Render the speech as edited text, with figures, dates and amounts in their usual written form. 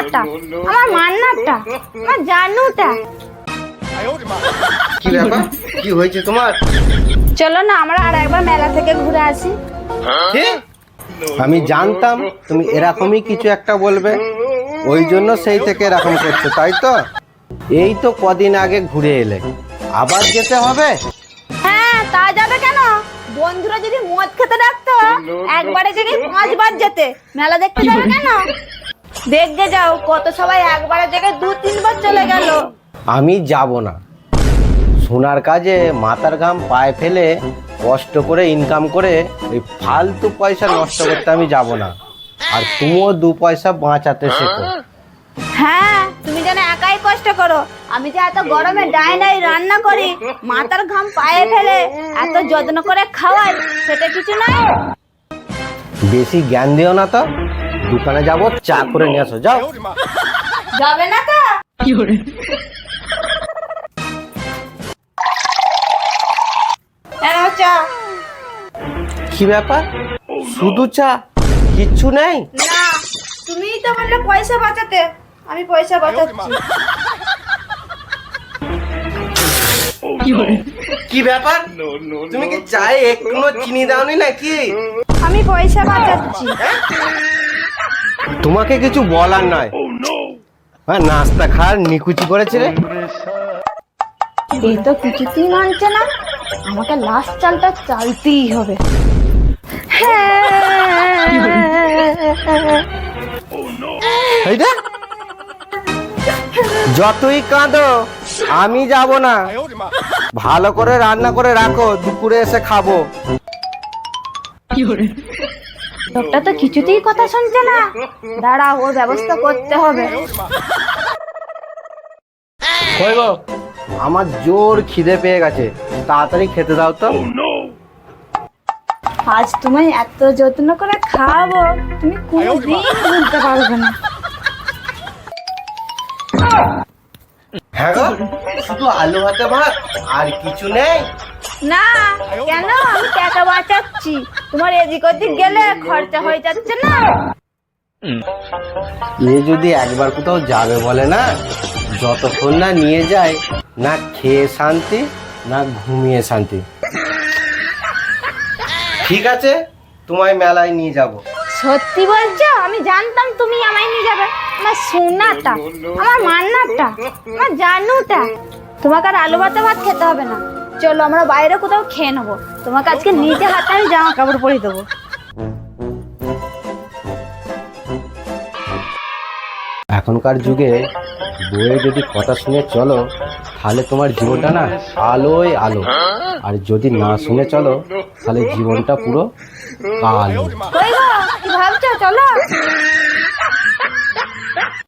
সোনাটা, আমার মান্নাটা, আমার জানুটা। কি ব্যাপার, কি হয়েছে তোমার? চলো না আমরা আর একবার মেলা থেকে ঘুরে আসি। কি? আমি জানতাম তুমি এরকমই কিছু একটা বলবে, ওই জন্য সেই থেকে এরকম করছো, তাই তো? এই তো কদিন আগে ঘুরে এলে, আবার যেতে হবে? হ্যাঁ, তা যাবে কেন? বন্ধুরা যদি মদ খেতে ডাকতো একবারে জায়গায় 5 বার যেতে। মেলা দেখতে যাবে কেন? দেখতে যাও, কত সবাই একবারে জায়গায় 2-3 বার চলে গেল। আমি যাব না। সোনার কাজে মাথার ঘাম পায়ে ফেলে কষ্ট করে ইনকাম করে ওই ফালতু পয়সা নষ্ট করতে আমি যাব না। আর তুমিও 2 পয়সা বাঁচাতে শেখো। হ্যাঁ, তুমি যেন একাই কষ্ট করো, আমি যে এত গরমে ডাইনাই রান্না করি, মাথার ঘাম পায়ে ফেলে এত যত্ন করে খাওয়াই, সেটা কিছু নয়। বেশি জ্ঞান দিও না তো, দোকানে যাব, চা করে নিয়ে আসো, যাও। যাবে না তো? এনাও চা। কি ব্যাপার, শুধু চা, কিচ্ছু নেই? না, তুমিই তো বললে পয়সা বাঁচাতে, আমি পয়সা বাঁচাচ্ছি। কি ব্যাপার, তুমি কি চায়ে একটুও চিনি দাওনি নাকি? আমি পয়সা বাঁচাচ্ছি। তোমাকে কিছু বলার নয়। হ্যাঁ, নাস্তা খাওয়ার নিকুচি করেছে রে। এই তো কিছুতেই মানছে না, আমাকে লাস্ট চালটা চালতেই হবে। এই দেখ, যতই কাঁদো আমি যাব না। ভালো করে রান্না করে রাখো, দুপুরে এসে খাবো। লোকটা তো কিছুতেই কথা শুনছে না, দাঁড়া, ওর ব্যবস্থা করতে হবে। কই গো, আমার জোর খিদে পেয়ে গেছে, তাড়াতাড়ি খেতে দাও তো। আজ তোমায় এত যত্ন করে খাওয়াবো, তুমি কোনোদিন ভুলতে পারবে না। হ্যাঁ গো, শুধু আলু ভাতে ভাত, আর কিছু নেই? না, কেন? আমি টাকা বাঁচাচ্ছি, তোমার এদিক ওদিক গেলে খরচা হয়ে যাচ্ছে না। এ যদি একবার কোথাও যাবে বলে না, যতক্ষণ না নিয়ে যায়, না খেয়ে শান্তি, না ঘুমিয়ে শান্তি। ঠিক আছে, তোমায় মেলায় নিয়ে যাব। সত্যি বলছো? আমি জানতাম তুমি আমায় নিয়ে যাবে। আমার সোনাটা, আমার মান্নাটা, আমার জানুটা। তোমাকে আর আলু ভাতে ভাত খেতে হবে না, চলো আমরা বাইরে কোথাও খেয়ে নেবো। তোমাকে আজকে নিজে হাতে আমি জামা কাপড় পরিয়ে দেবো। এখনকার যুগে বউয়ে যদি কথা শুনে চলো, তাহলে তোমার জীবনটা না আলোয় আলো। আর যদি না শুনে চলো, তাহলে জীবনটা পুরো কালো। কই গো, কি ভাবছো? চলো।